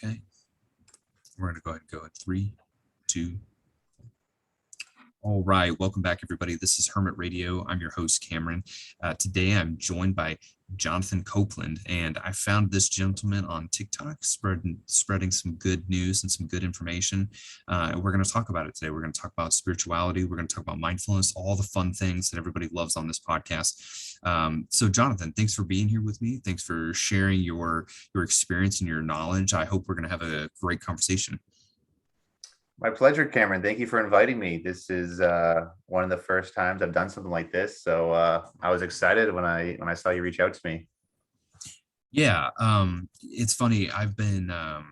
Okay, we're going to go ahead and go in 3, 2. All right, welcome back, everybody. This is Hermit Radio. I'm your host, Cameron. Today, I'm joined by Jon Copeland, and I found this gentleman on TikTok spreading some good news and some good information. And we're going to talk about it today. We're going to talk about spirituality. We're going to talk about mindfulness, all the fun things that everybody loves on this podcast. So, Jonathan, thanks for being here with me. Thanks for sharing your experience and your knowledge. I hope we're going to have a great conversation. My pleasure, Cameron. Thank you for inviting me. This is one of the first times I've done something like this, so I was excited when I saw you reach out to me. Yeah, it's funny. I've been on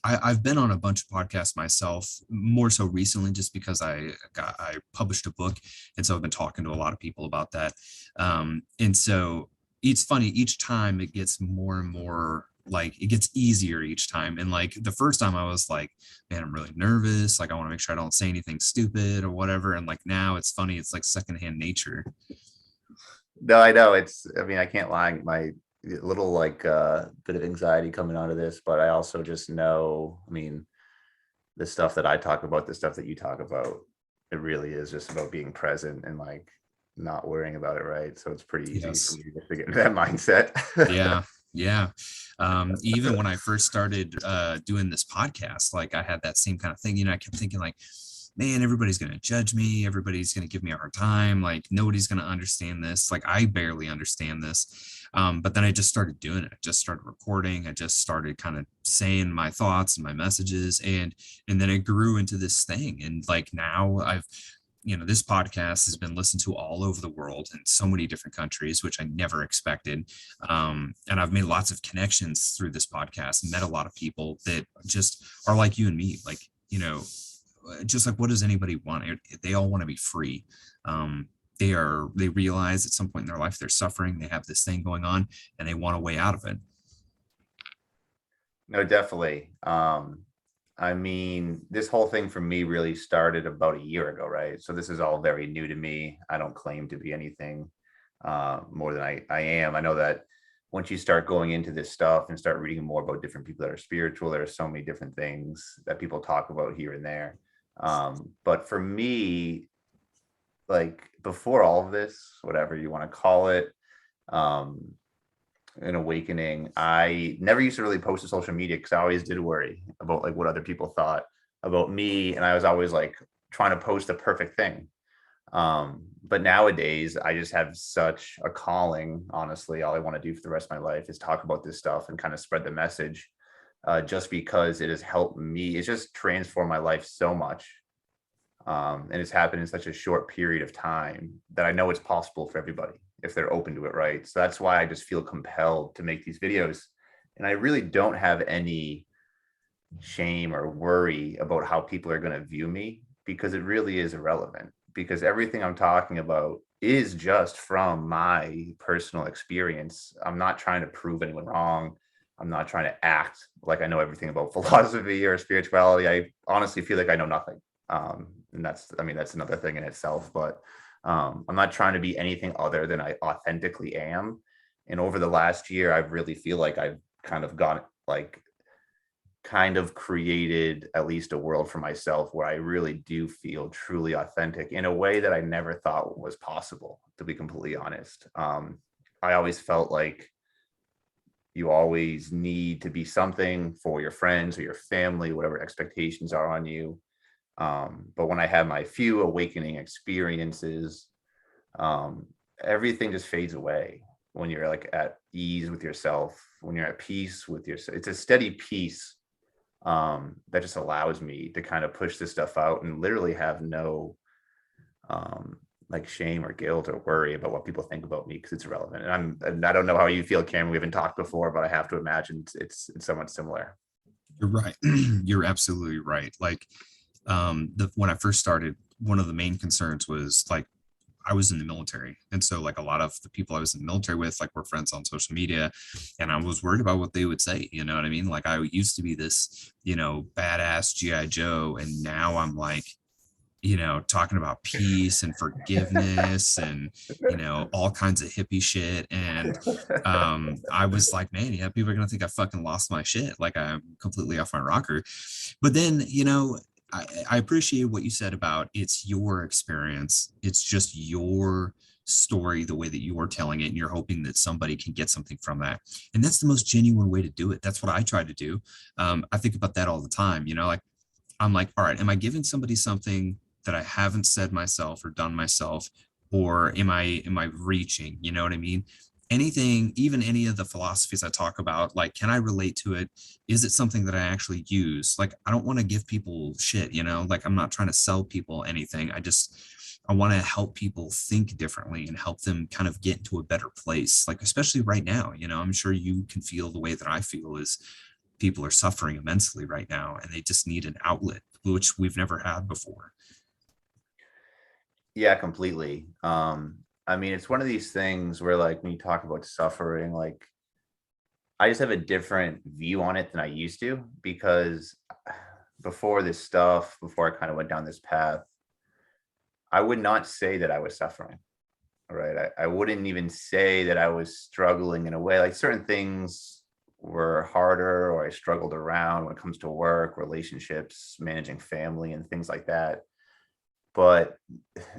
a bunch of podcasts myself, more so recently, just because I published a book, and so I've been talking to a lot of people about that. And so it's funny, each time it gets more and more, like, it gets easier each time. And like the first time I was like, man, I'm really nervous. Like, I want to make sure I don't say anything stupid or whatever. And like now it's funny, it's like secondhand nature. No, I know I can't lie. My little bit of anxiety coming out of this, but I also just know, the stuff that I talk about, the stuff that you talk about, it really is just about being present and like not worrying about it, right? So it's pretty easy for Yes. me to get into that mindset. Yeah. Yeah. Even when I first started doing this podcast, like I had that same kind of thing. I kept thinking like, man, everybody's going to judge me. Everybody's going to give me a hard time. Like nobody's going to understand this. Like I barely understand this. But then I just started doing it. I just started recording. I just started kind of saying my thoughts and my messages, and then it grew into this thing. And like now this podcast has been listened to all over the world in so many different countries, which I never expected. And I've made lots of connections through this podcast and met a lot of people that just are like you and me, like, just like, what does anybody want? They all want to be free. They realize at some point in their life, they're suffering, they have this thing going on, and they want a way out of it. No, definitely. This whole thing for me really started about a year ago, right? So this is all very new to me. I don't claim to be anything more than I am. I know that once you start going into this stuff and start reading more about different people that are spiritual, there are so many different things that people talk about here and there. But for me, like before all of this, whatever you want to call it, um, an awakening, I never used to really post to social media because I always did worry about like what other people thought about me. And I was always like trying to post the perfect thing. But nowadays I just have such a calling. Honestly, all I want to do for the rest of my life is talk about this stuff and kind of spread the message, just because it has helped me. It's just transformed my life so much. And it's happened in such a short period of time that I know it's possible for everybody if they're open to it, right? So that's why I just feel compelled to make these videos. And I really don't have any shame or worry about how people are going to view me, because it really is irrelevant, because everything I'm talking about is just from my personal experience. I'm not trying to prove anyone wrong. I'm not trying to act like I know everything about philosophy or spirituality. I honestly feel like I know nothing. And that's another thing in itself, but I'm not trying to be anything other than I authentically am. And over the last year, I really feel like I've kind of created at least a world for myself where I really do feel truly authentic in a way that I never thought was possible, to be completely honest. I always felt like you always need to be something for your friends or your family, whatever expectations are on you. But when I had my few awakening experiences, everything just fades away when you're like at ease with yourself, when you're at peace with yourself. It's a steady peace that just allows me to kind of push this stuff out and literally have no like shame or guilt or worry about what people think about me, because it's irrelevant. And I don't know how you feel, Cameron. We haven't talked before, but I have to imagine it's somewhat similar. You're right. You're absolutely right. Like, when I first started, one of the main concerns was like, I was in the military. And so like a lot of the people I was in the military with, like, were friends on social media, and I was worried about what they would say. You know what I mean? Like, I used to be this, badass GI Joe. And now I'm like, talking about peace and forgiveness and, all kinds of hippie shit. And I was like, man, yeah, people are going to think I fucking lost my shit. Like I'm completely off my rocker. But then, I appreciate what you said about it's your experience. It's just your story, the way that you are telling it, and you're hoping that somebody can get something from that. And that's the most genuine way to do it. That's what I try to do. I think about that all the time, like I'm like, all right, am I giving somebody something that I haven't said myself or done myself? Or am I reaching? You know what I mean? Anything, even any of the philosophies I talk about, like, can I relate to it? Is it something that I actually use? Like, I don't want to give people shit, like I'm not trying to sell people anything. I want to help people think differently and help them kind of get into a better place. Like, especially right now, I'm sure you can feel the way that I feel is people are suffering immensely right now and they just need an outlet, which we've never had before. Yeah, completely. I mean, it's one of these things where like when you talk about suffering, like I just have a different view on it than I used to, because before this stuff, before I kind of went down this path, I would not say that I was suffering. Right. I wouldn't even say that I was struggling in a way. Like certain things were harder, or I struggled around when it comes to work, relationships, managing family, and things like that. But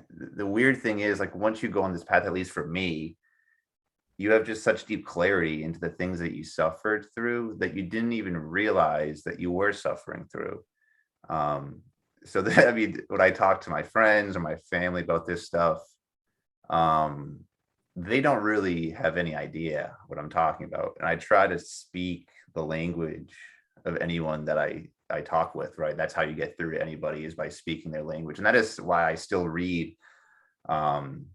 the weird thing is, like, once you go on this path, at least for me, you have just such deep clarity into the things that you suffered through that you didn't even realize that you were suffering through. Um, so that, I mean, when I talk to my friends or my family about this stuff, um, they don't really have any idea what I'm talking about. And I try to speak the language of anyone that I talk with, right? That's how you get through to anybody, is by speaking their language. And that is why I still read um,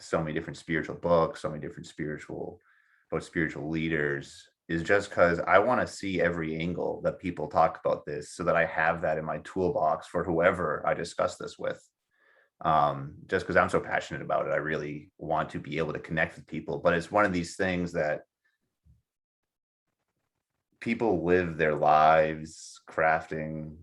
so many different spiritual books, so many different spiritual leaders, is just because I want to see every angle that people talk about this, so that I have that in my toolbox for whoever I discuss this with. Just because I'm so passionate about it, I really want to be able to connect with people. But it's one of these things that people live their lives crafting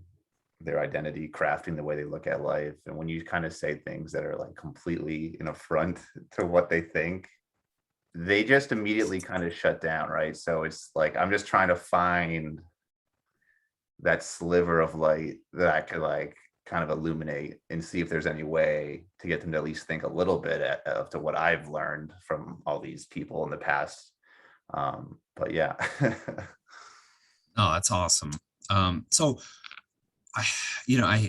their identity, crafting the way they look at life. And when you kind of say things that are like completely an affront to what they think, they just immediately kind of shut down, right? So it's like I'm just trying to find that sliver of light that I could like kind of illuminate and see if there's any way to get them to at least think a little bit of to what I've learned from all these people in the past. But yeah. Oh, that's awesome. So I,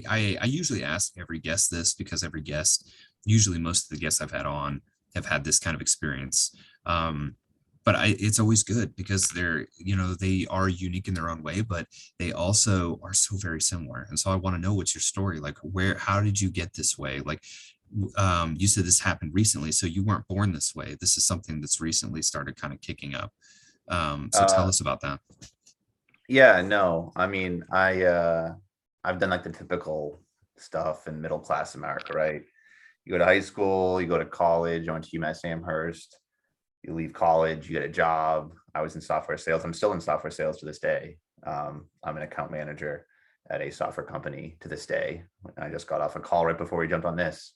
I usually ask every guest this because every guest, usually most of the guests I've had on have had this kind of experience. But it's always good because they are unique in their own way, but they also are so very similar. And so I want to know, what's your story? Like, how did you get this way? Like, you said this happened recently, so you weren't born this way. This is something that's recently started kind of kicking up. So tell uh, us about that. yeah, no, I mean, I've done like the typical stuff in middle class America, right? You go to high school, you go to college, you went to UMass Amherst, you leave college, you get a job. I was in software sales. I'm still in software sales to this day. I'm an account manager at a software company to this day. I just got off a call right before we jumped on this.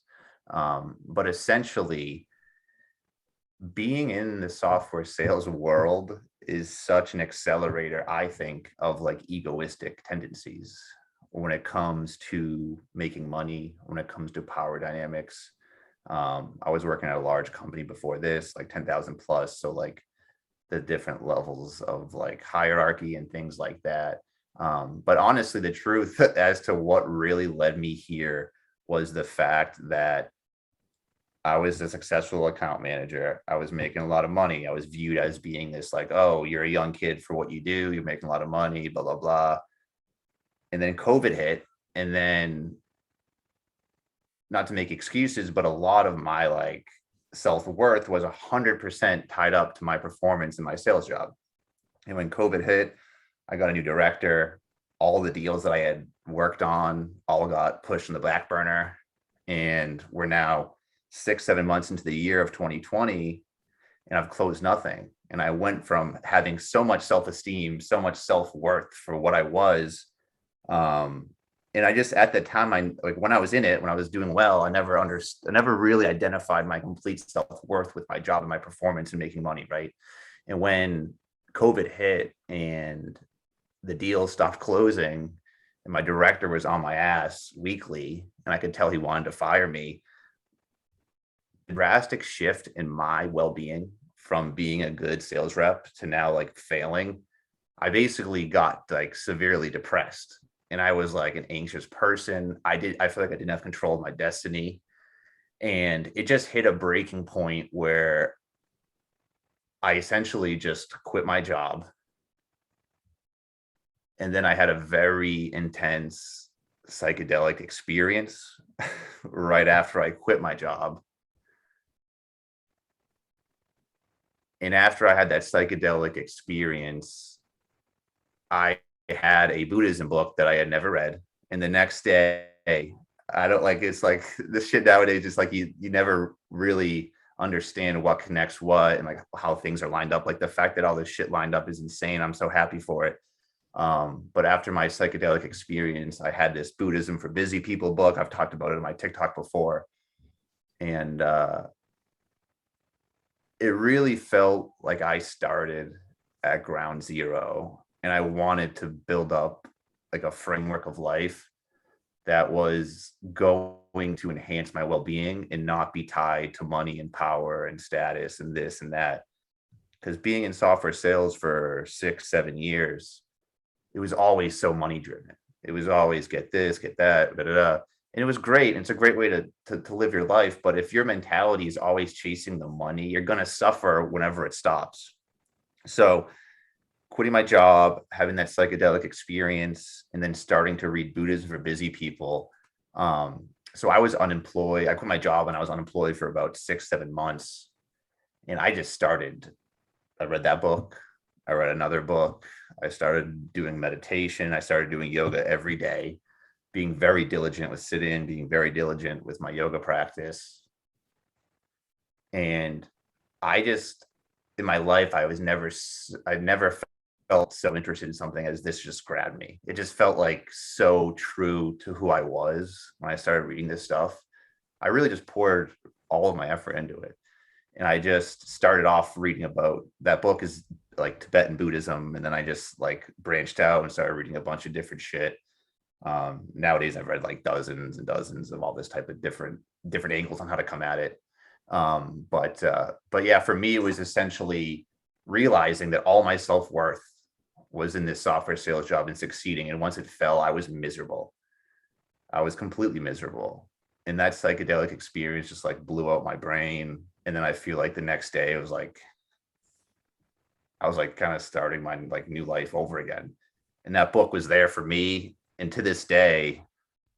But essentially, being in the software sales world is such an accelerator, I think, of like egoistic tendencies when it comes to making money, when it comes to power dynamics. I was working at a large company before this, like 10,000 plus. So like the different levels of like hierarchy and things like that. But honestly, the truth as to what really led me here was the fact that I was a successful account manager. I was making a lot of money. I was viewed as being this like, oh, you're a young kid for what you do. You're making a lot of money, blah, blah, blah. And then COVID hit. And then, not to make excuses, but a lot of my like self-worth was 100% tied up to my performance in my sales job. And when COVID hit, I got a new director. All the deals that I had worked on all got pushed in the back burner. And we're now 6, 7 months into the year of 2020, and I've closed nothing. And I went from having so much self-esteem, so much self-worth for what I was, um, And I just, at the time, when I was in it, when I was doing well, I never really identified my complete self-worth with my job and my performance and making money, right? And when COVID hit and the deal stopped closing and my director was on my ass weekly and I could tell he wanted to fire me, drastic shift in my well-being from being a good sales rep to now like failing. I basically got like severely depressed and I was like an anxious person. I feel like I didn't have control of my destiny. And it just hit a breaking point where I essentially just quit my job. And then I had a very intense psychedelic experience right after I quit my job. And after I had that psychedelic experience, I had a Buddhism book that I had never read. And the next day, I don't like, it's like this shit nowadays, just like you never really understand what connects what and like how things are lined up. Like the fact that all this shit lined up is insane. I'm so happy for it. But after my psychedelic experience, I had this Buddhism for Busy People book. I've talked about it in my TikTok before. And it really felt like I started at ground zero and I wanted to build up like a framework of life that was going to enhance my well-being and not be tied to money and power and status and this and that. Because being in software sales for 6-7 years, it was always so money driven. It was always get this, get that, da, da, da. And it was great. And it's a great way to live your life. But if your mentality is always chasing the money, you're going to suffer whenever it stops. So quitting my job, having that psychedelic experience, and then starting to read Buddhism for Busy People. So I was unemployed. I quit my job and I was unemployed for about 6-7 months. And I just started, I read that book. I read another book. I started doing meditation. I started doing yoga every day, being very diligent with sit-in, being very diligent with my yoga practice. And I just, in my life, I never felt so interested in something as this just grabbed me. It just felt like so true to who I was when I started reading this stuff. I really just poured all of my effort into it. And I just started off reading about, that book is like Tibetan Buddhism. And then I just like branched out and started reading a bunch of different shit. Nowadays I've read like dozens and dozens of all this type of different angles on how to come at it. But yeah, for me, it was essentially realizing that all my self-worth was in this software sales job and succeeding. And once it fell, I was miserable. I was completely miserable. And that psychedelic experience just like blew out my brain. And then I feel like the next day it was like, I was like kind of starting my like new life over again. And that book was there for me. And to this day,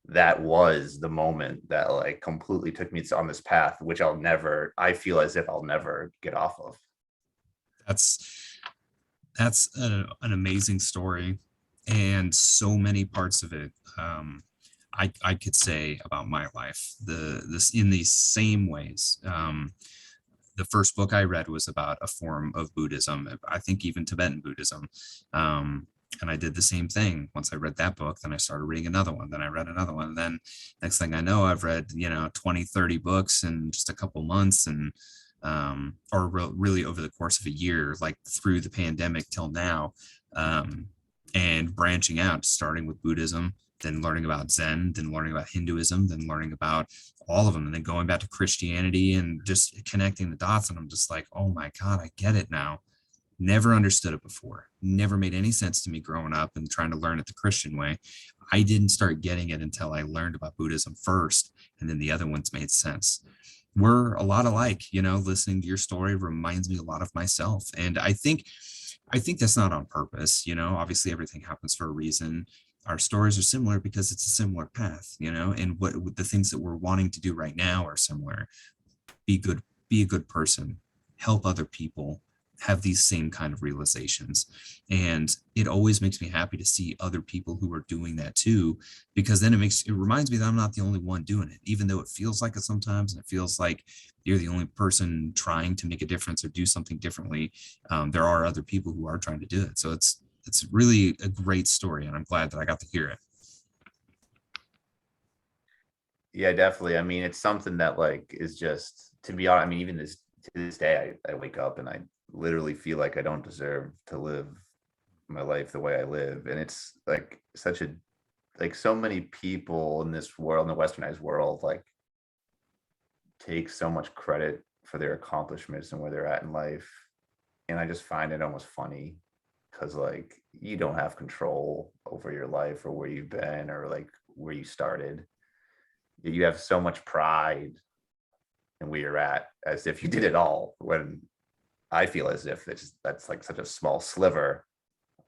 that was the moment that like completely took me on this path, which I feel as if I'll never get off of. That's an amazing story, and so many parts of it I could say about my life this in these same ways. The first book I read was about a form of Buddhism, I think even Tibetan Buddhism. And I did the same thing. Once I read that book, then I started reading another one, then I read another one. And then next thing I know, I've read, 20, 30 books in just a couple months, and really over the course of a year, like through the pandemic till now, and branching out, starting with Buddhism, then learning about Zen, then learning about Hinduism, then learning about all of them, and then going back to Christianity and just connecting the dots. And I'm just like, oh my God, I get it now. Never understood it before. Never made any sense to me growing up and trying to learn it the Christian way. I didn't start getting it until I learned about Buddhism first, and then the other ones made sense. We're a lot alike, listening to your story reminds me a lot of myself. And I think that's not on purpose. Obviously everything happens for a reason. Our stories are similar because it's a similar path, and what the things that we're wanting to do right now are similar. Be a good person, help other people, have these same kind of realizations. And it always makes me happy to see other people who are doing that too, because then it reminds me that I'm not the only one doing it, even though it feels like it sometimes, and it feels like you're the only person trying to make a difference or do something differently. There are other people who are trying to do it. So it's really a great story, and I'm glad that I got to hear it. Yeah, definitely. I mean, it's something that like is just, to be honest, I mean, even this to this day, I wake up and I literally feel like I don't deserve to live my life the way I live. And it's like such a, like so many people in this world, in the westernized world, like take so much credit for their accomplishments and where they're at in life. And I just find it almost funny because like you don't have control over your life or where you've been or like where you started. You have so much pride in where you're at as if you did it all, when I feel as if that's like such a small sliver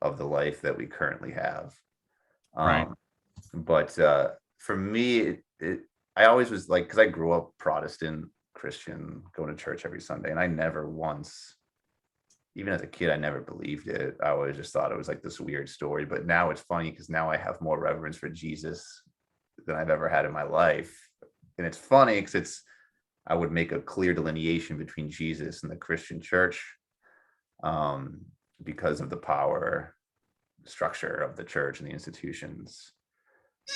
of the life that we currently have. Right. Um, but for me, I always was like, because I grew up Protestant Christian, going to church every Sunday, and I never once, even as a kid, I never believed it. I always just thought it was like this weird story. But now it's funny because now I have more reverence for Jesus than I've ever had in my life. And it's funny because I would make a clear delineation between Jesus and the Christian church, um, because of the power structure of the church and the institutions.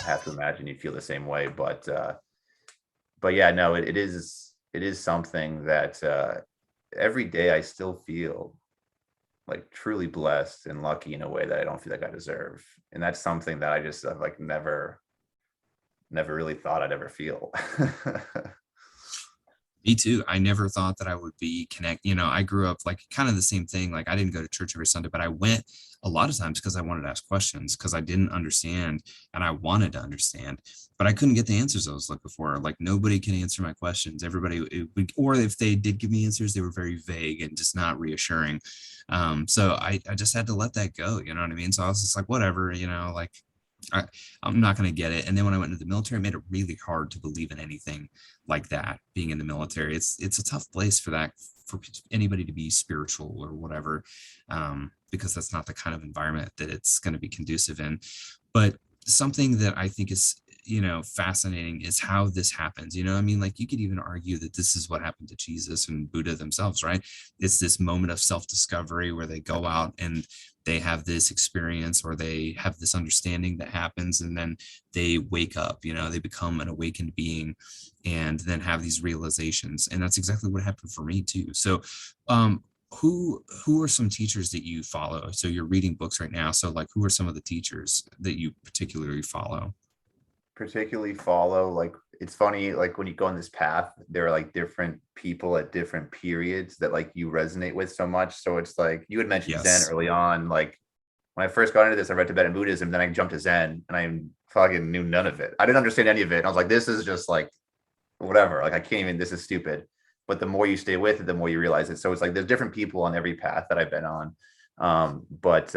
I have to imagine you'd feel the same way, but yeah, no, it is something that every day I still feel like truly blessed and lucky in a way that I don't feel like I deserve, and that's something that I just like never really thought I'd ever feel. Me too. I never thought that I would be I grew up like kind of the same thing. Like I didn't go to church every Sunday, but I went a lot of times because I wanted to ask questions because I didn't understand and I wanted to understand, but I couldn't get the answers I was looking for. Like nobody can answer my questions. Or if they did give me answers, they were very vague and just not reassuring. So I just had to let that go. You know what I mean? So I was just like, whatever, like I, I'm not going to get it. And then when I went into the military, it made it really hard to believe in anything like that. Being in the military, it's a tough place for that, for anybody to be spiritual or whatever, because that's not the kind of environment that it's going to be conducive in. But something that I think is fascinating is how this happens. I mean, like you could even argue that this is what happened to Jesus and Buddha themselves, right? It's this moment of self-discovery where they go out and they have this experience or they have this understanding that happens, and then they wake up, they become an awakened being and then have these realizations. And that's exactly what happened for me too. So who are some teachers that you follow? So you're reading books right now, so like who are some of the teachers that you particularly follow? Particularly follow, like it's funny, like when you go on this path, there are like different people at different periods that like you resonate with so much. So it's like you had mentioned Zen Yes. early on. Like when I first got into this, I read Tibetan Buddhism, then I jumped to Zen and I fucking knew none of it. I didn't understand any of it. And I was like, this is just like whatever. Like I can't even, this is stupid. But the more you stay with it, the more you realize it. So it's like there's different people on every path that I've been on. But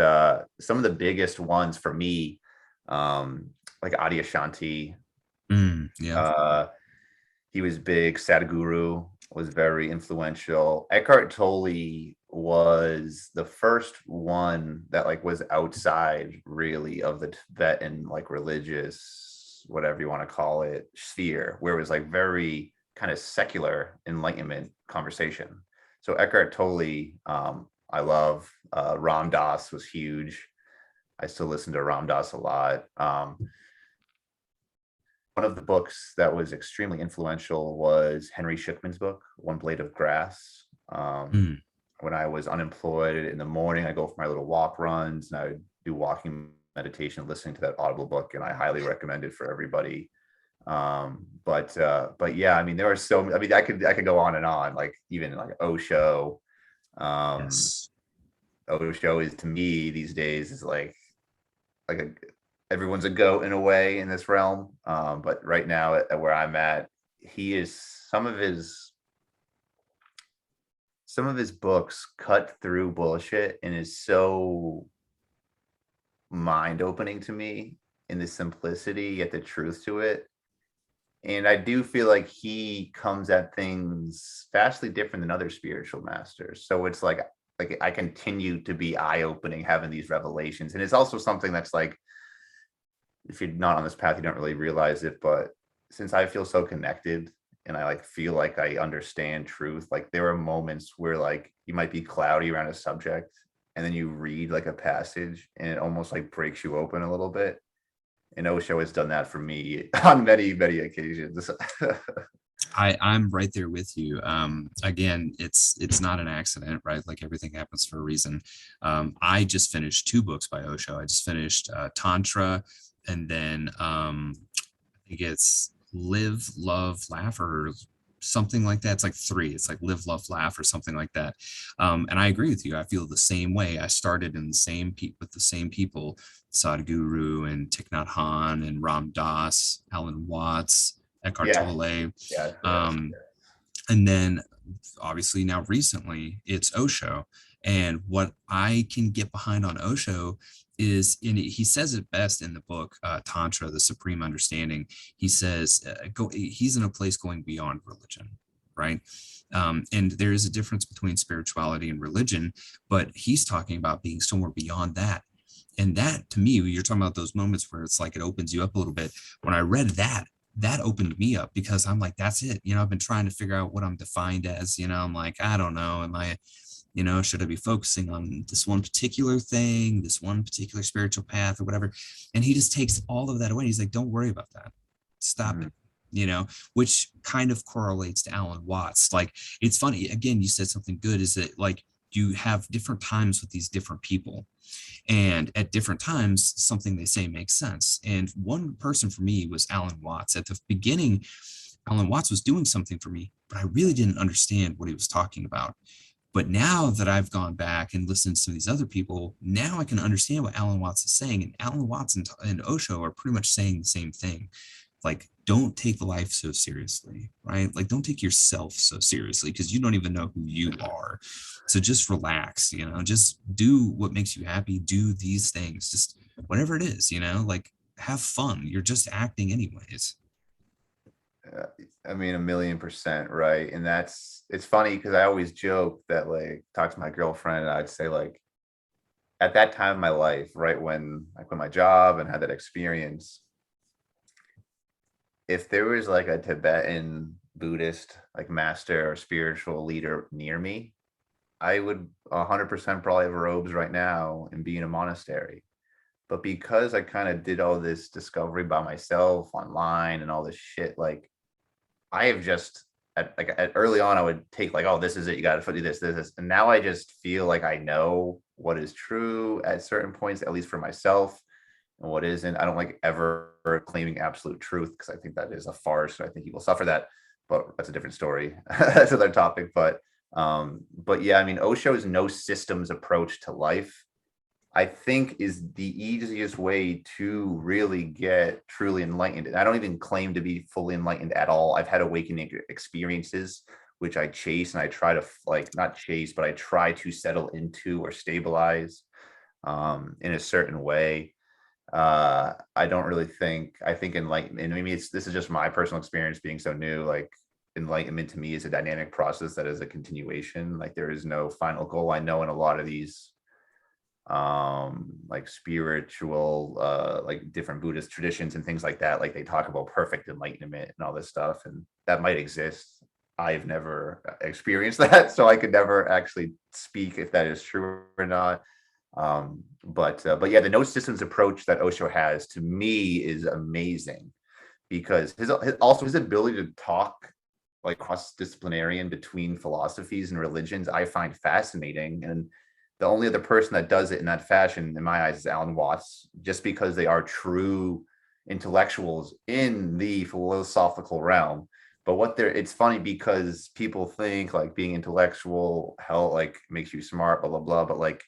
some of the biggest ones for me, like Adyashanti, Yeah. uh, he was big. Sadhguru was very influential. Eckhart Tolle was the first one that like was outside really of the Tibetan like religious, whatever you want to call it, sphere, where it was like very kind of secular enlightenment conversation. So Eckhart Tolle, I love. Ram Dass was huge. I still listen to Ram Dass a lot. One of the books that was extremely influential was Henry Shukman's book, One Blade of Grass. Mm, When I was unemployed in the morning, I go for my little walk runs and I would do walking meditation, listening to that Audible book, and I highly recommend it for everybody. But yeah, I mean, there are so, I mean, I could go on and on, like even like Osho. Um, yes. Osho is to me these days is like a, everyone's a goat in a way in this realm. But right now at where I'm at, he is some of his books cut through bullshit and is so mind opening to me in the simplicity yet the truth to it. And I do feel like he comes at things vastly different than other spiritual masters. So it's like I continue to be eye opening having these revelations. And it's also something that's like, if you're not on this path, you don't really realize it. But since I feel so connected and I like feel like I understand truth, like there are moments where like you might be cloudy around a subject and then you read like a passage and it almost like breaks you open a little bit. And Osho has done that for me on many, many occasions. I'm right there with you. Again, it's not an accident, right? Like everything happens for a reason. I just finished 2 books by Osho. I just finished Tantra, and then I think it's Live, Love, Laugh, or something like that. It's like 3. It's like Live, Love, Laugh, or something like that. And I agree with you. I feel the same way. I started in the same with the same people, Sadhguru and Thich Nhat Hanh and Ram Dass, Alan Watts, Eckhart Yes, Tolle. yes, yes. Um, and then obviously now recently it's Osho. And what I can get behind on Osho is he says it best in the book, Tantra, the Supreme Understanding. He says, he's in a place going beyond religion, right? And there is a difference between spirituality and religion, but he's talking about being somewhere beyond that. And that, to me, you're talking about those moments where it's like it opens you up a little bit. When I read that, that opened me up, because I'm like, that's it. I've been trying to figure out what I'm defined as. I'm like, I don't know. Am I, should I be focusing on this one particular thing, this one particular spiritual path or whatever? And he just takes all of that away. He's like, don't worry about that. Stop Mhm. it. Which kind of correlates to Alan Watts. Like, it's funny. Again, you said something good, is that like you have different times with these different people, and at different times, something they say makes sense. And one person for me was Alan Watts. At the beginning, Alan Watts was doing something for me, but I really didn't understand what he was talking about. But now that I've gone back and listened to these other people, now I can understand what Alan Watts is saying. And Alan Watts and Osho are pretty much saying the same thing. Like, don't take life so seriously, right? Like, don't take yourself so seriously, because you don't even know who you are. So just relax, just do what makes you happy. Do these things, just whatever it is, like, have fun. You're just acting anyways. Uh, I mean, 1,000,000% right. And it's funny because I always joke that, like, talk to my girlfriend, and I'd say, like, at that time in my life, right when I quit my job and had that experience, if there was like a Tibetan Buddhist, like, master or spiritual leader near me, I would 100% probably have robes right now and be in a monastery. But because I kind of did all this discovery by myself online and all this shit, like, I have just at early on, I would take, like, oh, this is it. You got to do this. And now I just feel like I know what is true at certain points, at least for myself, and what isn't. I don't like ever claiming absolute truth, because I think that is a farce. I think people suffer that, but that's a different story. That's another topic. But yeah, I mean, Osho's no systems approach to life, I think, is the easiest way to really get truly enlightened. And I don't even claim to be fully enlightened at all. I've had awakening experiences, which I chase, and I try to, like, not chase, but I try to settle into or stabilize in a certain way. I don't really think, I think enlightenment, and maybe this is just my personal experience being so new, like, enlightenment to me is a dynamic process that is a continuation. Like, there is no final goal. I know in a lot of these like spiritual like different Buddhist traditions and things like that, like, they talk about perfect enlightenment and all this stuff, and that might exist. I've never experienced that, so I could never actually speak if that is true or not. But yeah, the no systems approach that Osho has, to me, is amazing, because also his ability to talk, like, cross disciplinarian between philosophies and religions, I find fascinating. And the only other person that does it in that fashion, in my eyes, is Alan Watts, just because they are true intellectuals in the philosophical realm. But it's funny because people think, like, being intellectual, hell, like, makes you smart, blah blah blah. But, like,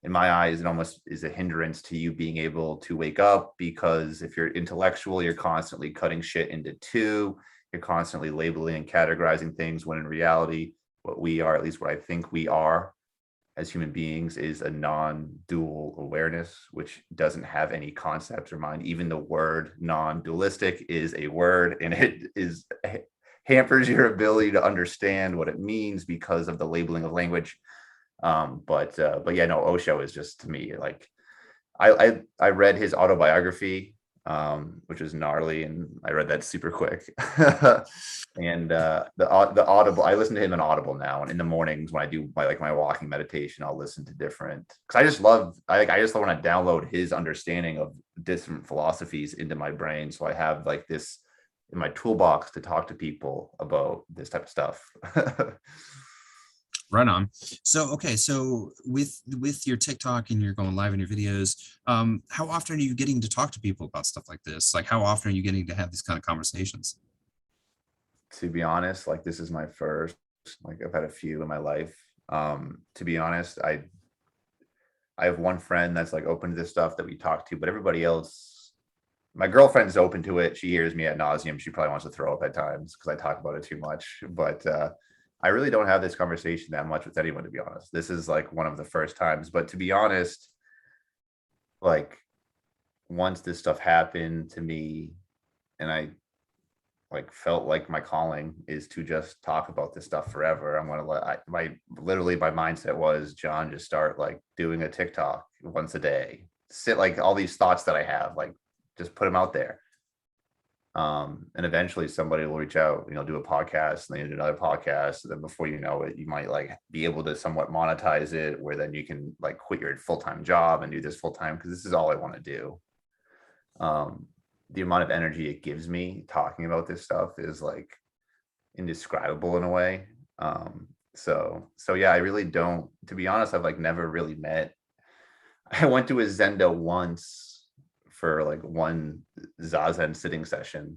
in my eyes, it almost is a hindrance to you being able to wake up, because if you're intellectual, you're constantly cutting shit into two. You're constantly labeling and categorizing things, when in reality, what we are, at least what I think we are as human beings, is a non-dual awareness, which doesn't have any concepts or mind. Even the word non-dualistic is a word, and hampers your ability to understand what it means because of the labeling of language. But yeah, no, Osho is just, to me, like, I read his autobiography, which was gnarly, and I read that super quick. And the Audible, I listen to him in Audible now, and in the mornings when I do my walking meditation, I'll listen to different, because I just love when I download his understanding of different philosophies into my brain. So I have like this in my toolbox to talk to people about this type of stuff. Right on. So, okay. So with your TikTok and you're going live in your videos, how often are you getting to talk to people about stuff like this? Like, how often are you getting to have these kind of conversations? To be honest, like this is my first, like I've had a few in my life. To be honest, I have one friend that's like open to this stuff that we talk to, but everybody else, my girlfriend's open to it. She hears me ad nauseum. She probably wants to throw up at times because I talk about it too much. But I really don't have this conversation that much with anyone, to be honest. This is like one of the first times. But to be honest, like once this stuff happened to me and I like felt like my calling is to just talk about this stuff forever. I'm gonna my literally my mindset was, John, just start like doing a TikTok once a day. Sit like all these thoughts that I have, like just put them out there. And eventually somebody will reach out, do a podcast and then do another podcast. And then before you know it, you might like be able to somewhat monetize it, where then you can like quit your full-time job and do this full-time, because this is all I want to do. The amount of energy it gives me talking about this stuff is like indescribable in a way. So yeah, I really don't, to be honest, I've like never really met. I went to a Zendo once for like one Zazen sitting session,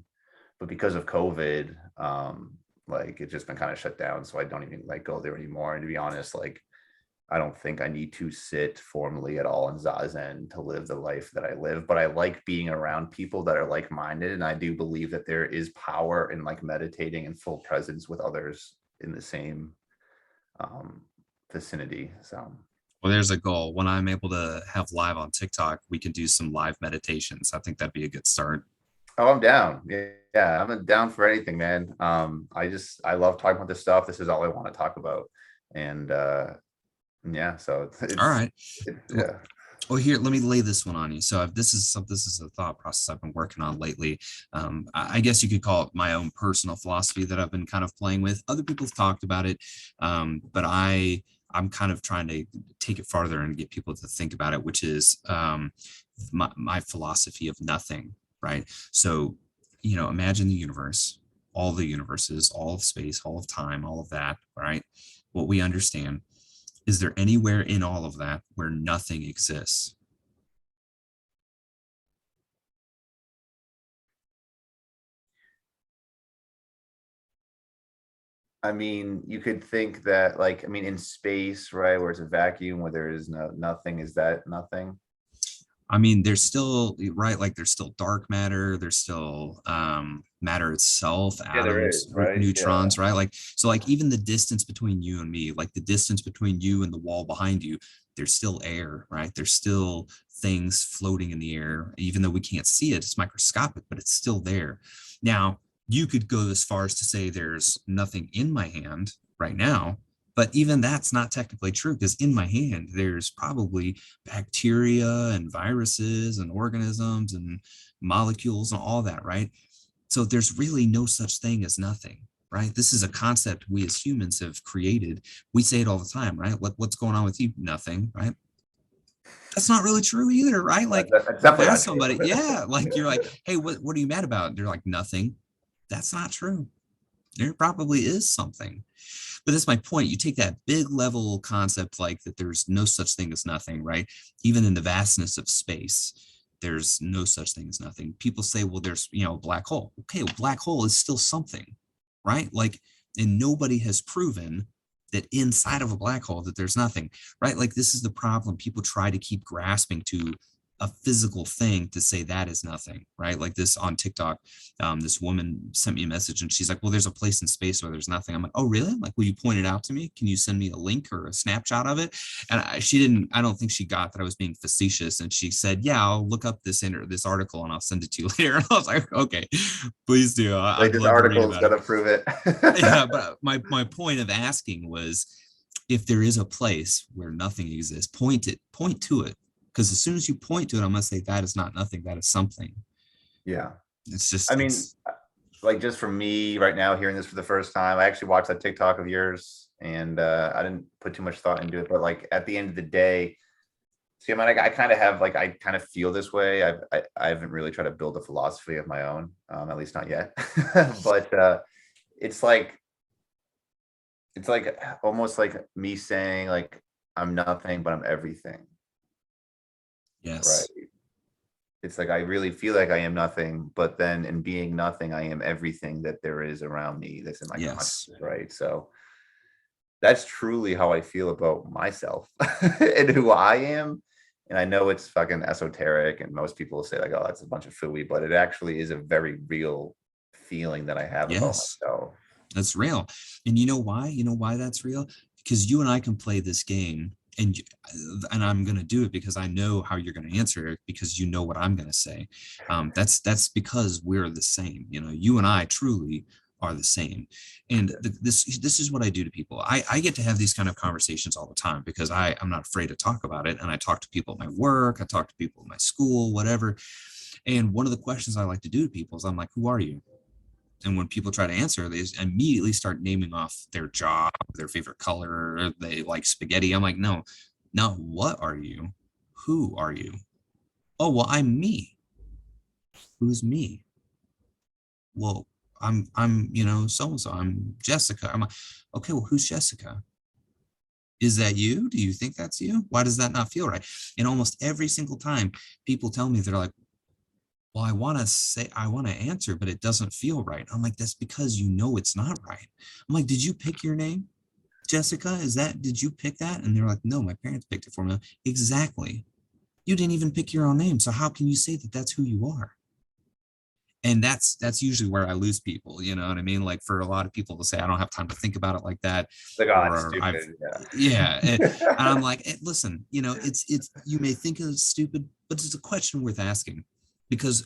but because of COVID, like it's just been kind of shut down. So I don't even like go there anymore. And to be honest, like I don't think I need to sit formally at all in Zazen to live the life that I live, but I like being around people that are like-minded. And I do believe that there is power in like meditating in full presence with others in the same vicinity. So, Well, there's a goal. When I'm able to have live on TikTok, we can do some live meditations. I think that'd be a good start. oh, I'm down. Yeah, I'm down for anything, man. I love talking about this stuff. This is all I want to talk about. And yeah, so All right. yeah. Well, here, let me lay this one on you. So this is a thought process I've been working on lately. I guess you could call it my own personal philosophy that I've been kind of playing with. Other people have talked about it, but I'm kind of trying to take it farther and get people to think about it, which is my philosophy of nothing, right? So, imagine the universe, all the universes, all of space, all of time, all of that, right? What we understand. Is there anywhere in all of that where nothing exists? I mean, you could think that like, I mean, in space, right, where it's a vacuum, where there is nothing, is that nothing? I mean, there's still, right, like there's still dark matter, there's still matter itself, Yeah, there is, atoms, right? Yeah. neutrons, right? Like, so like even the distance between you and me, like the distance between you and the wall behind you, there's still air, right? There's still things floating in the air, even though we can't see it, it's microscopic, but it's still there. Now, you could go as far as to say there's nothing in my hand right now, but even that's not technically true, because in my hand, there's probably bacteria and viruses and organisms and molecules and all that, right? So there's really no such thing as nothing, right? This is a concept we as humans have created. We say it all the time, right? What's going on with you? Nothing, right? That's not really true either, right? Like That's you definitely not ask true. somebody, yeah, like you're like, hey, what are you mad about? They're like, nothing. That's not true. There probably is something. But that's my point. You take that big level concept like that there's no such thing as nothing, right? Even in the vastness of space, there's no such thing as nothing. People say, well, there's, a black hole. Okay, a black hole is still something, right? Like, and nobody has proven that inside of a black hole that there's nothing, right? Like this is the problem. People try to keep grasping to a physical thing to say that is nothing, right? Like this on TikTok, this woman sent me a message and she's like, well, there's a place in space where there's nothing. I'm like, oh, really? I'm like, will you point it out to me? Can you send me a link or a snapshot of it? And I don't think she got that I was being facetious. And she said, yeah, I'll look up this article and I'll send it to you later. And I was like, okay, please do. Like I'd this love to read article's about it. gonna prove it. Yeah, but my point of asking was, if there is a place where nothing exists, point to it. Because as soon as you point to it, I'm gonna say that is not nothing, that is something. Yeah. It's just I mean, like just for me right now, hearing this for the first time, I actually watched that TikTok of yours and I didn't put too much thought into it, but like at the end of the day, See, I mean, I kind of have like, I kind of feel this way. I haven't really tried to build a philosophy of my own, at least not yet. But it's like, it's like almost like me saying like I'm nothing, but I'm everything, right? Yes. It's like I really feel like I am nothing, but then in being nothing, I am everything that there is around me that's in my Yes. consciousness, right? So that's truly how I feel about myself and who I am. And I know it's fucking esoteric, and most people say like, "Oh, that's a bunch of phooey," but it actually is a very real feeling that I have about Yes. myself. That's real. And you know why? You know why that's real? Because you and I can play this game, and I'm going to do it because I know how you're going to answer it, because you know what I'm going to say. That's because we're the same. You know, you and I truly are the same. And this is what I do to people. I get to have these kind of conversations all the time because I'm not afraid to talk about it. And I talk to people at my work, I talk to people at my school, whatever. And one of the questions I like to do to people is I'm like, who are you? And when people try to answer, they immediately start naming off their job, their favorite color, they like spaghetti. I'm like, no, no, what are you? Who are you? Oh, well, I'm me. Who's me? Well, so and so. I'm Jessica. I'm like, okay, well, who's Jessica? Is that you? Do you think that's you? Why does that not feel right? And almost every single time people tell me, they're like, well, I want to answer, but it doesn't feel right. I'm like, that's because you know it's not right. I'm like, did you pick your name, Jessica? Did you pick that? And they're like, no, my parents picked it for me. Exactly. You didn't even pick your own name. So how can you say that that's who you are? And that's usually where I lose people. You know what I mean? Like, for a lot of people to say, I don't have time to think about it like that. Like, oh, it's Or stupid. yeah. And Yeah. I'm like, listen, you may think it's stupid, but it's a question worth asking, because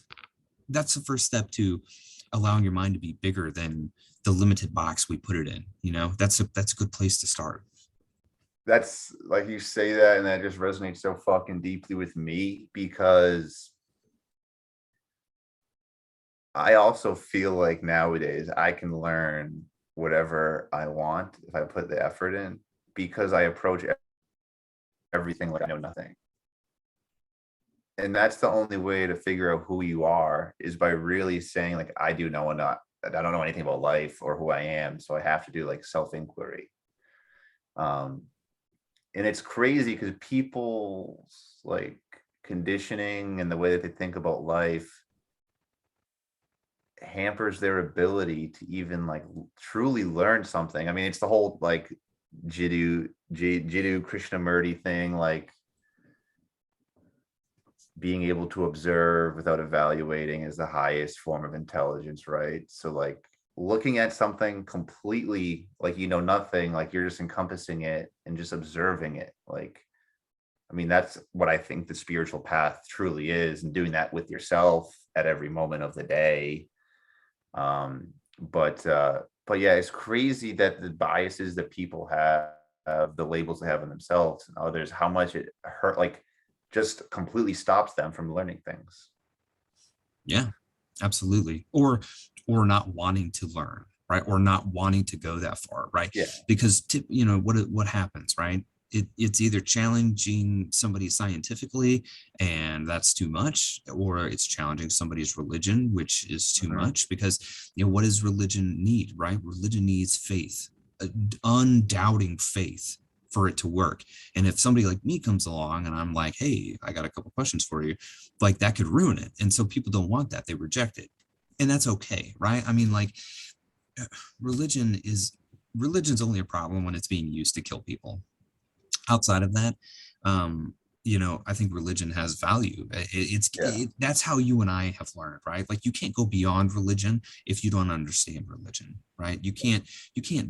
that's the first step to allowing your mind to be bigger than the limited box we put it in. That's a good place to start. That's like, you say that, and that just resonates so fucking deeply with me, because I also feel like nowadays I can learn whatever I want if I put the effort in, because I approach everything like I know nothing. And that's the only way to figure out who you are, is by really saying like, I do know enough. I don't know anything about life or who I am, so I have to do like self-inquiry. Um, and it's crazy because people's like conditioning and the way that they think about life hampers their ability to even like truly learn something. I mean, it's the whole like Jiddu Krishnamurti thing, like being able to observe without evaluating is the highest form of intelligence, right? So like looking at something completely like you know nothing, like you're just encompassing it and just observing it. Like, I mean, that's what I think the spiritual path truly is, and doing that with yourself at every moment of the day. But yeah, it's crazy that the biases that people have, the labels they have in themselves and others, how much it hurt, like just completely stops them from learning things. Yeah, absolutely. Or not wanting to learn, right? Or not wanting to go that far, right? Yeah. Because what happens, right? It's either challenging somebody scientifically, and that's too much, or it's challenging somebody's religion, which is too Mhm. much. Because what does religion need, right? Religion needs faith, undoubting faith for it to work. And if somebody like me comes along and I'm like, hey, I got a couple questions for you, like, that could ruin it. And so people don't want that, they reject it. And that's okay, right? I mean, like, religion is religion's only a problem when it's being used to kill people. Outside of that, um I think religion has value. Yeah. That's how you and I have learned, right? Like, you can't go beyond religion if you don't understand religion, right? You can't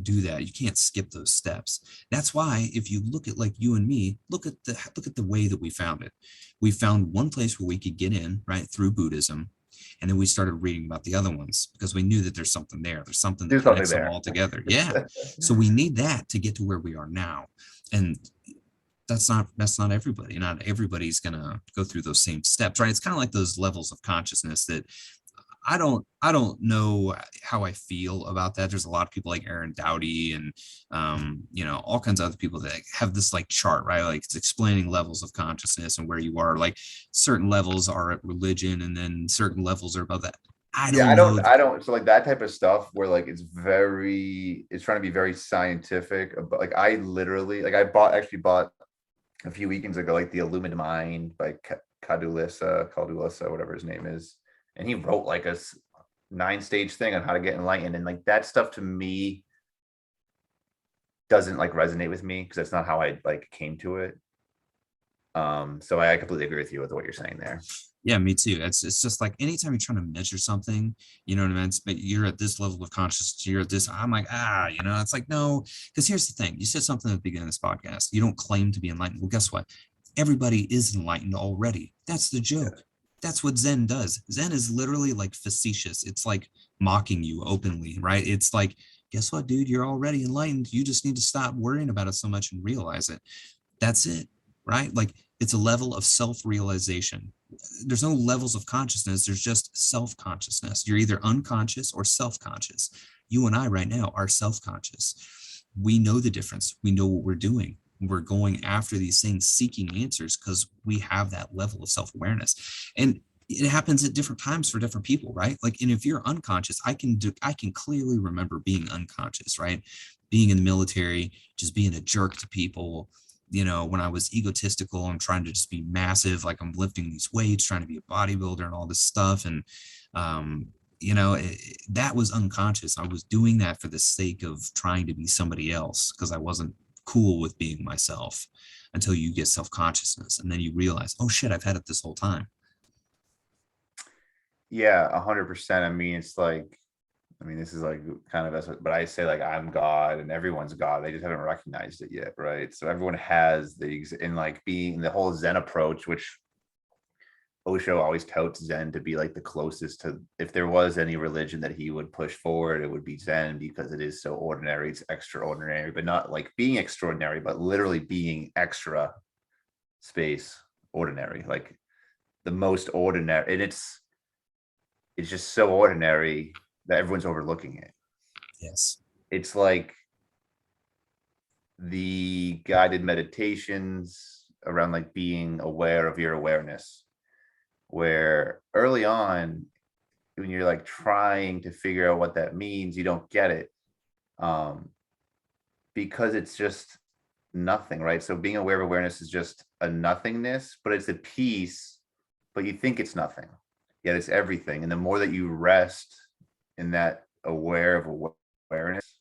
do that. You can't skip those steps. That's why, if you look at, like, you and me, look at the way that we found it. We found one place where we could get in, right, through Buddhism. And then we started reading about the other ones because we knew that there's something that There's something connects them there. all together. Yeah. So we need that to get to where we are now. And that's not everybody. Not everybody's gonna go through those same steps, right? It's kind of like those levels of consciousness that I don't know how I feel about that. There's a lot of people like Aaron Doughty and you know, all kinds of other people that have this like chart, right? Like it's explaining levels of consciousness and where you are. Like certain levels are at religion, and then certain levels are above that. I Yeah, don't know. I don't, so like that type of stuff where like it's trying to be very scientific, but like I literally, like actually bought a few weekends ago, like The Illumined Mind by Caldulissa, whatever his name is. And he wrote like a 9-stage thing on how to get enlightened. And like that stuff to me doesn't like resonate with me because that's not how I like came to it. So I completely agree with you with what you're saying there. Yeah, me too. It's just like anytime you're trying to measure something, you know what I mean? But you're at this level of consciousness, you're at this, I'm like, you know, it's like, no, because here's the thing. You said something at the beginning of this podcast. You don't claim to be enlightened. Well, guess what? Everybody is enlightened already. That's the joke. Yeah. That's what Zen does. Zen is literally like facetious. It's like mocking you openly, right? It's like, guess what, dude? You're already enlightened. You just need to stop worrying about it so much and realize it. That's it, right? Like it's a level of self-realization. There's no levels of consciousness. There's just self-consciousness. You're either unconscious or self-conscious. You and I right now are self-conscious. We know the difference. We know what we're doing. We're going after these things, seeking answers because we have that level of self-awareness. And it happens at different times for different people, right? Like, and if you're unconscious, I can clearly remember being unconscious, right? Being in the military, just being a jerk to people, you know, when I was egotistical and trying to just be massive, like I'm lifting these weights, trying to be a bodybuilder and all this stuff. And, you know, that was unconscious. I was doing that for the sake of trying to be somebody else because I wasn't cool with being myself until you get self-consciousness. And then you realize, oh shit, I've had it this whole time. Yeah, 100%. I mean, it's like, I mean, this is like kind of but I say like I'm God and everyone's God. They just haven't recognized it yet, right? So everyone has in like being the whole Zen approach, which Osho always touts Zen to be like the closest to, if there was any religion that he would push forward, it would be Zen because it is so ordinary. It's extraordinary, but not like being extraordinary, but literally being extra space ordinary, like the most ordinary. And it's just so ordinary that everyone's overlooking it. Yes. It's like the guided meditations around like being aware of your awareness, where early on when you're like trying to figure out what that means, you don't get it, because it's just nothing, right? So being aware of awareness is just a nothingness, but it's a piece, but you think it's nothing, yet it's everything. And the more that you rest in that aware of awareness,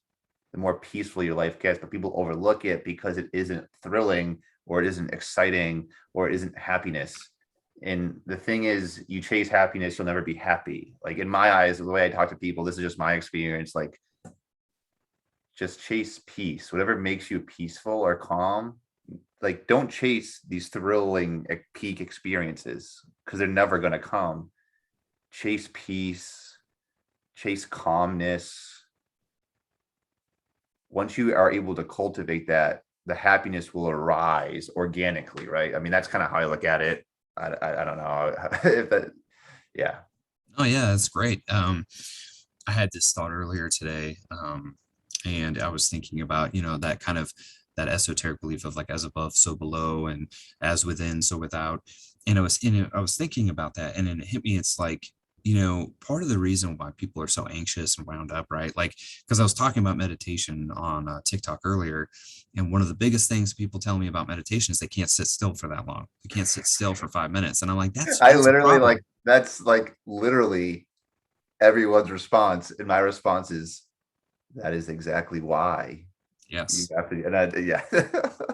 the more peaceful your life gets. But people overlook it because it isn't thrilling, or it isn't exciting, or it isn't happiness. And the thing is, you chase happiness, you'll never be happy. Like in my eyes, the way I talk to people, this is just my experience, like just chase peace, whatever makes you peaceful or calm. Like don't chase these thrilling peak experiences because they're never going to come. Chase peace, chase calmness. Once you are able to cultivate that, the happiness will arise organically, right? I mean, that's kind of how I look at it. I don't know if that, yeah. Oh yeah, that's great. I had this thought earlier today, and I was thinking about, you know, that kind of that esoteric belief of like as above, so below, and as within, so without. And I was thinking about that, and then it hit me. It's like, you know, part of the reason why people are so anxious and wound up, right? Like, because I was talking about meditation on TikTok earlier, and one of the biggest things people tell me about meditation is they can't sit still for that long. They can't sit still for 5 minutes, and I'm like, I that's a literally problem. like, that's like literally everyone's response. And my response is, that is exactly why you Yes. have to, and I, yeah.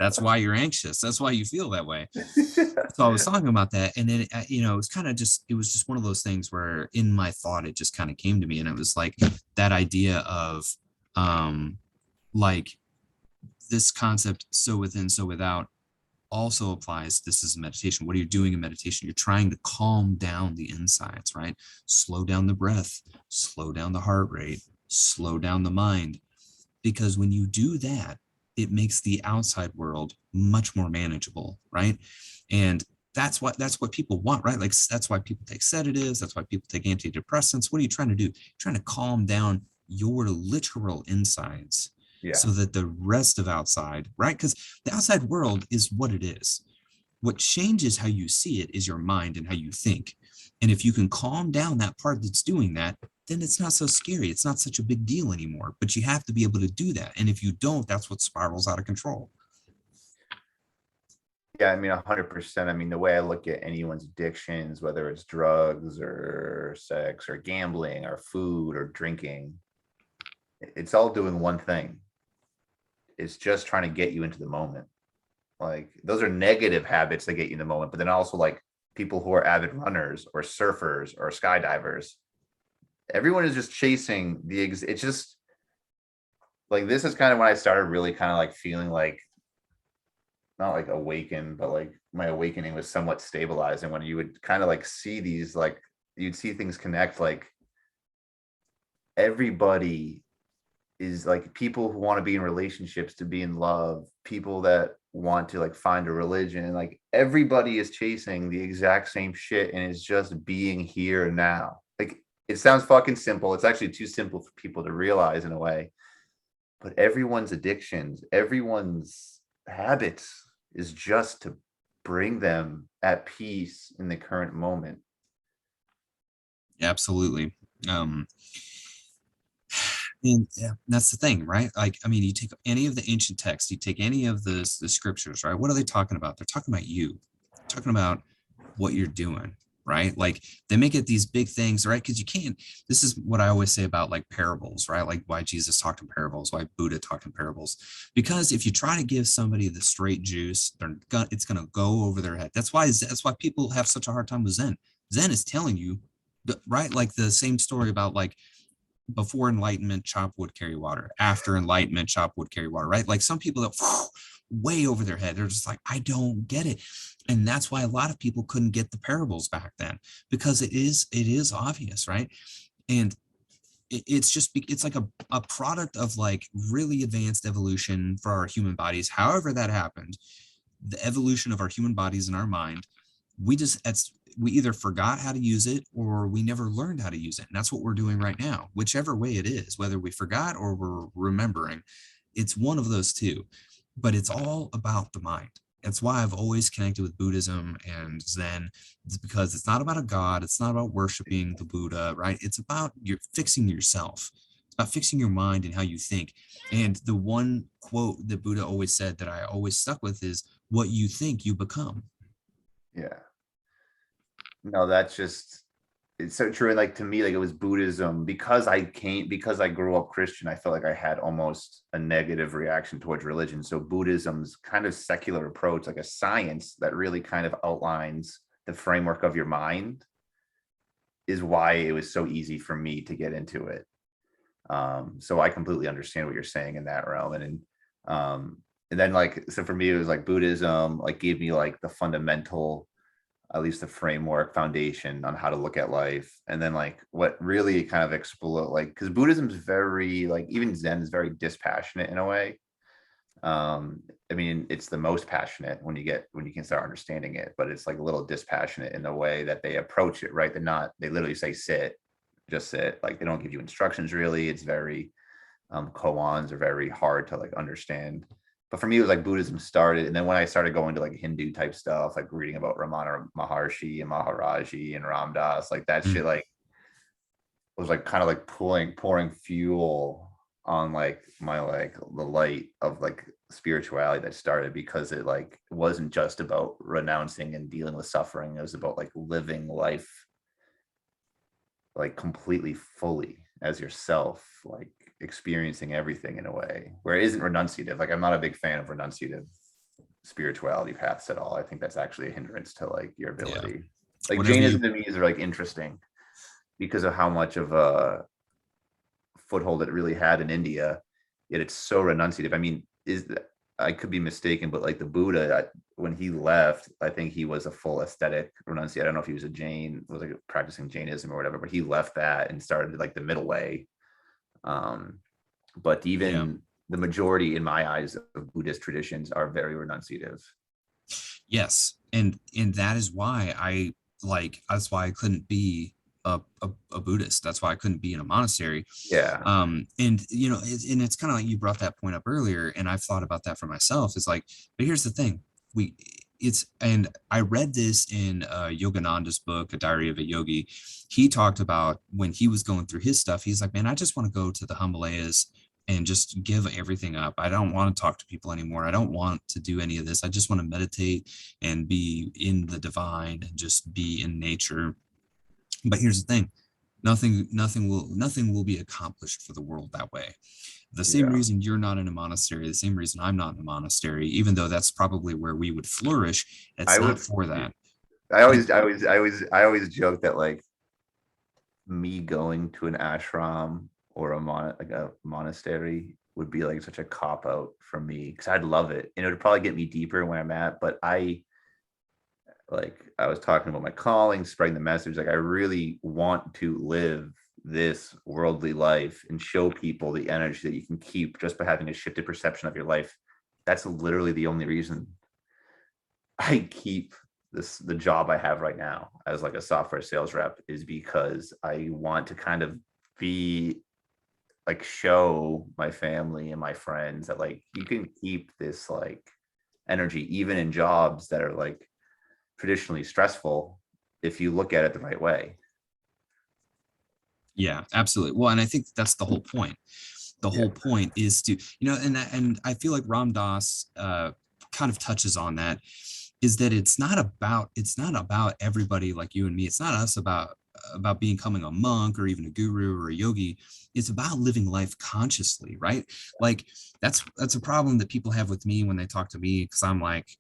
That's why you're anxious. That's why you feel that way. So I was talking about that, and then you know, it was just one of those things where in my thought it just kind of came to me, and it was like that idea of um like this concept, so within, so without, also applies. This is meditation. What are you doing in meditation? You're trying to calm down the insides, right? Slow down the breath, slow down the heart rate, slow down the mind, because when you do that, it makes the outside world much more manageable, right? And that's what people want, right? Like that's why people take sedatives, that's why people take antidepressants. What are you trying to do? You're trying to calm down your literal insides Yeah. so that the rest of outside, right? Because the outside world is what it is. What changes how you see it is your mind and how you think. And if you can calm down that part that's doing that, then it's not so scary. It's not such a big deal anymore. But you have to be able to do that. And if you don't, that's what spirals out of control. Yeah, I mean, 100%. I mean, the way I look at anyone's addictions, whether it's drugs or sex or gambling or food or drinking, it's all doing one thing. It's just trying to get you into the moment. Like those are negative habits that get you in the moment, but then also like people who are avid runners or surfers or skydivers, everyone is just chasing it's just like, this is kind of when I started really kind of like feeling like, not like awakened, but like my awakening was somewhat stabilizing when you would kind of like see these, like you'd see things connect. Like everybody is like, people who want to be in relationships, to be in love, people that want to like find a religion, like everybody is chasing the exact same shit and it's just being here now. Like it sounds fucking simple. It's actually too simple for people to realize in a way, but everyone's addictions, everyone's habits is just to bring them at peace in the current moment. Absolutely. And yeah, that's the thing, right? Like, I mean, you take any of the ancient texts, you take any of the scriptures, right? What are they talking about? They're talking about you, talking about what you're doing, right? Like they make it these big things, right? Because you can't, this is what I always say about like parables, right? Like why Jesus talked in parables, why Buddha talked in parables. Because if you try to give somebody the straight juice, it's gonna go over their head. That's why people have such a hard time with Zen. Zen is telling you, right? Like the same story about like before enlightenment, chop wood, carry water. After enlightenment, chop wood, carry water, right? Like some people that way over their head, they're just like, I don't get it. And that's why a lot of people couldn't get the parables back then, because it is obvious, right? And it's just it's like a product of like really advanced evolution for our human bodies. However that happened, the evolution of our human bodies and our mind, we either forgot how to use it or we never learned how to use it. And that's what we're doing right now. Whichever way it is, whether we forgot or we're remembering, it's one of those two. But it's all about the mind. That's why I've always connected with Buddhism and Zen. It's because it's not about a god. It's not about worshiping the Buddha, right? It's about you're fixing yourself. It's about fixing your mind and how you think. And the one quote that Buddha always said that I always stuck with is, what you think, you become. Yeah. No, that's just, it's so true. And like to me, like it was Buddhism, because I grew up Christian, I felt like I had almost a negative reaction towards religion. So Buddhism's kind of secular approach, like a science that really kind of outlines the framework of your mind, is why it was so easy for me to get into it. So I completely understand what you're saying in that realm. Um, and then like, so for me, it was like Buddhism, like gave me like the fundamental, at least the framework foundation on how to look at life. And then like what really kind of explode, like, because Buddhism is very like, even Zen is very dispassionate in a way. I mean, it's the most passionate when you can start understanding it, but it's like a little dispassionate in the way that they approach it, right? They literally say sit, just sit. Like they don't give you instructions really. It's very koans are very hard to like understand. But for me, it was like Buddhism started, and then when I started going to like Hindu type stuff, like reading about Ramana Maharshi and Maharaji and Ram Dass, like that Mm. shit, like was like kind of like pouring fuel on like my like the light of like spirituality that started, because it like wasn't just about renouncing and dealing with suffering. It was about like living life like completely fully as yourself, like experiencing everything in a way where it isn't renunciative. Like I'm not a big fan of renunciative spirituality paths at all. I think that's actually a hindrance to like your Yeah. ability. Like Whenever Jainism you, to me is like interesting because of how much of a foothold it really had in India, yet it's so renunciative. I mean, I could be mistaken, but like the Buddha, when he left, I think he was a full aesthetic renunciate. I don't know if he was a Jain, was like practicing Jainism or whatever, but he left that and started like the middle way. Um, but yeah. even the majority, in my eyes, of Buddhist traditions are very renunciative. Yes. And that is why that's why I couldn't be a Buddhist. That's why I couldn't be in a monastery. Yeah, And and it's kind of like you brought that point up earlier, and I've thought about that for myself. It's like, but here's the thing, we it's and I read this in Yogananda's book, A Diary of a Yogi. He talked about when he was going through his stuff, he's like, man, I just want to go to the Himalayas and just give everything up. I don't want to talk to people anymore. I don't want to do any of this. I just want to meditate and be in the divine and just be in nature. But here's the thing, nothing will be accomplished for the world that way. The same yeah. reason you're not in a monastery, the same reason I'm not in a monastery, even though that's probably where we would flourish, I it's not would. for that. I always joke that like me going to an ashram or like a monastery would be like such a cop out for me because I'd love it and it would probably get me deeper where I'm at. But I was talking about my calling, spreading the message. Like I really want to live this worldly life and show people the energy that you can keep just by having a shifted perception of your life. That's literally the only reason I keep the job I have right now as like a software sales rep is because I want to kind of be like show my family and my friends that like you can keep this like energy even in jobs that are like traditionally stressful if you look at it the right way. Yeah, absolutely. Well, and I think that's the whole point. The Yeah. whole point is to, and I feel like Ram Dass kind of touches on that, is that it's not about everybody like you and me. It's not us about becoming a monk or even a guru or a yogi. It's about living life consciously, right? Like that's a problem that people have with me when they talk to me, because I'm like,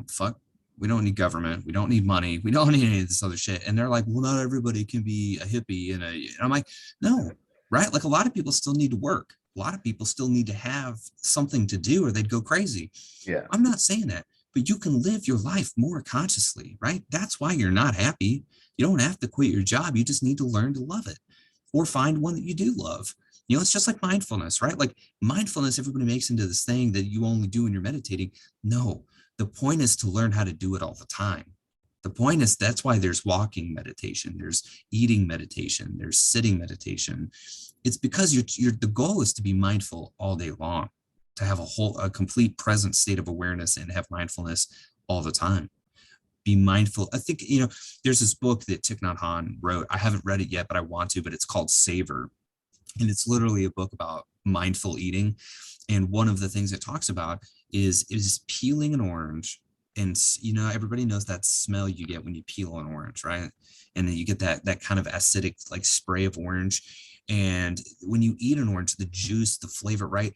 fuck, we don't need government, we don't need money, we don't need any of this other shit. And they're like, well, not everybody can be a hippie and I'm like, no, right? Like a lot of people still need to work. A lot of people still need to have something to do or they'd go crazy. Yeah. I'm not saying that, but you can live your life more consciously, right? That's why you're not happy. You don't have to quit your job. You just need to learn to love it or find one that you do love. It's just like mindfulness, right? Like mindfulness, everybody makes into this thing that you only do when you're meditating. No, the point is to learn how to do it all the time. The point is that's why there's walking meditation, there's eating meditation, there's sitting meditation. It's because the goal is to be mindful all day long, to have a complete present state of awareness and have mindfulness all the time. Be mindful. I think, there's this book that Thich Nhat Hanh wrote. I haven't read it yet, but I want to, but it's called Savor. And it's literally a book about mindful eating. And one of the things it talks about is peeling an orange. And everybody knows that smell you get when you peel an orange, right? And then you get that kind of acidic like spray of orange. And when you eat an orange, the juice, the flavor, right?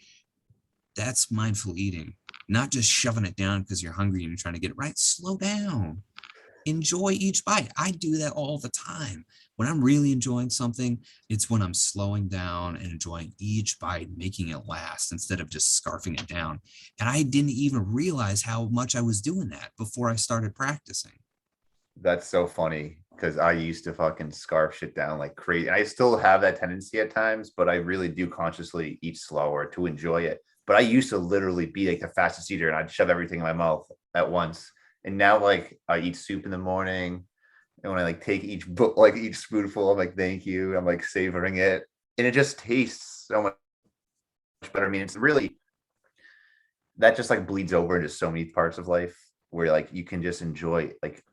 That's mindful eating, not just shoving it down because you're hungry and you're trying to get it right. Slow down, enjoy each bite. I do that all the time. When I'm really enjoying something, it's when I'm slowing down and enjoying each bite, making it last instead of just scarfing it down. And I didn't even realize how much I was doing that before I started practicing. That's so funny because I used to fucking scarf shit down like crazy. I still have that tendency at times, but I really do consciously eat slower to enjoy it. But I used to literally be like the fastest eater and I'd shove everything in my mouth at once. And now like I eat soup in the morning. And when I like take each spoonful, I'm like, thank you. I'm like savoring it. And it just tastes so much better. I mean, it's really that just like bleeds over into so many parts of life where like you can just enjoy like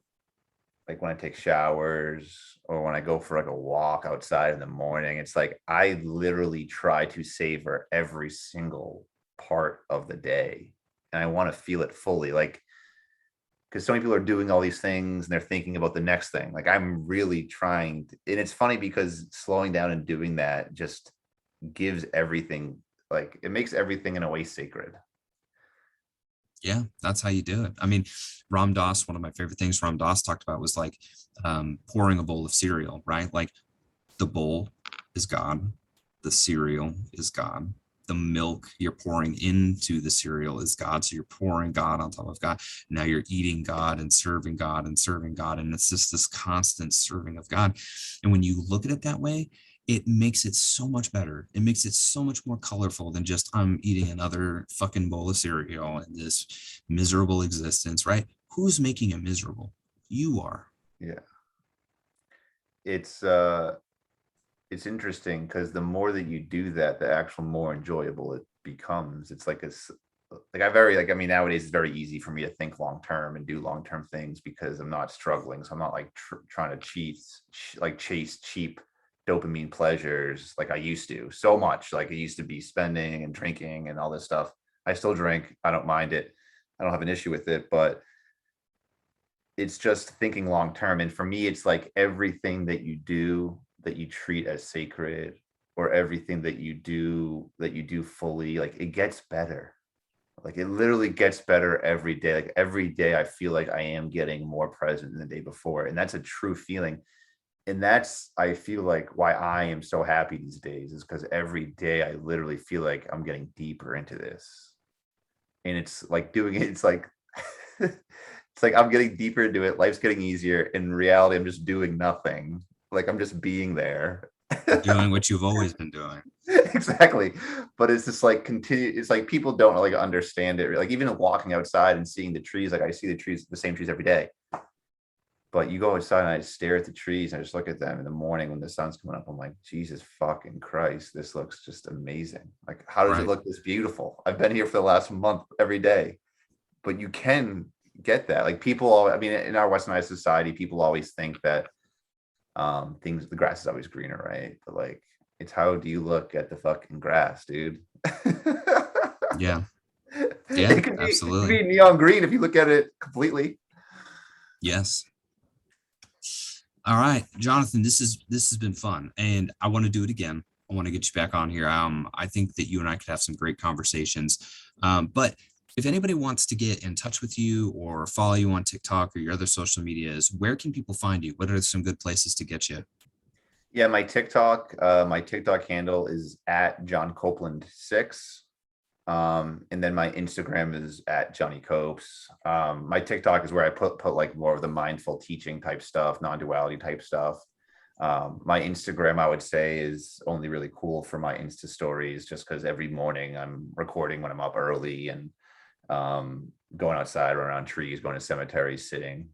when I take showers or when I go for like a walk outside in the morning, it's like I literally try to savor every single part of the day and I want to feel it fully. Like, because so many people are doing all these things and they're thinking about the next thing. Like, I'm really trying to, and it's funny because slowing down and doing that just gives everything, like, it makes everything in a way sacred. Yeah, that's how you do it. I mean, Ram Dass, one of my favorite things Ram Dass talked about was like pouring a bowl of cereal, right? Like the bowl is God, the cereal is God, the milk you're pouring into the cereal is God. So you're pouring God on top of God. Now you're eating God and serving God and serving God. And it's just this constant serving of God. And when you look at it that way, it makes it so much better. It makes it so much more colorful than just I'm eating another fucking bowl of cereal and this miserable existence, right? Who's making it miserable? You are. Yeah. It's interesting because the more that you do that, the actual more enjoyable it becomes. It's like I mean, nowadays it's very easy for me to think long term and do long term things because I'm not struggling. So I'm not like trying to chase cheap dopamine pleasures like I used to so much. Like I used to be spending and drinking and all this stuff. I still drink. I don't mind it. I don't have an issue with it, but it's just thinking long term. And for me, it's like everything that you do that you treat as sacred, or everything that you do fully, like it gets better. Like it literally gets better every day. Like every day I feel like I am getting more present than the day before. And that's a true feeling. And that's, I feel like, why I am so happy these days, is because every day I literally feel like I'm getting deeper into this. And it's like doing it, it's like it's like I'm getting deeper into it. Life's getting easier. In reality, I'm just doing nothing. Like I'm just being there. Doing what you've always been doing. Exactly. But it's just like continue. It's like people don't like understand it. Like even walking outside and seeing the trees, like I see the same trees every day. But you go outside and I stare at the trees and I just look at them in the morning when the sun's coming up. I'm like, Jesus fucking Christ, this looks just amazing. Like, how does it Right. look this beautiful? I've been here for the last month every day. But you can get that. Like people, I mean, in our westernized society, people always think that the grass is always greener, right? But like, it's how do you look at the fucking grass, dude? Yeah. Yeah, absolutely. it could be neon green if you look at it completely. Yes. All right, Jonathan, this has been fun, and I want to do it again. I want to get you back on here. I think that you and I could have some great conversations. But if anybody wants to get in touch with you or follow you on TikTok or your other social medias, where can people find you? What are some good places to get you? Yeah, my TikTok handle is at Jon Copeland 6. And then my Instagram is at Johnny Copes. My TikTok is where I put like more of the mindful teaching type stuff, non-duality type stuff. My Instagram, I would say, is only really cool for my Insta stories, just because every morning I'm recording when I'm up early and going outside, running on trees, going to cemeteries, sitting,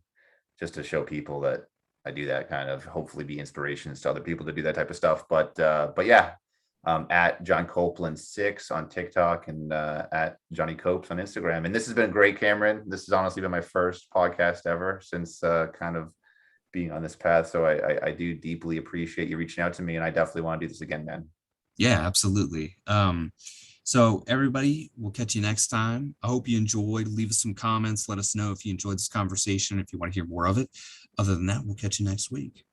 just to show people that I do that, kind of hopefully be inspirations to other people to do that type of stuff. But yeah, at Jon Copeland 6 on TikTok, and at Johnny Copes on Instagram. And this has been great, Cameron. This has honestly been my first podcast ever since kind of being on this path. So I do deeply appreciate you reaching out to me, and I definitely want to do this again, man. Yeah, absolutely. So everybody, we'll catch you next time. I hope you enjoyed. Leave us some comments. Let us know if you enjoyed this conversation, if you want to hear more of it. Other than that, we'll catch you next week.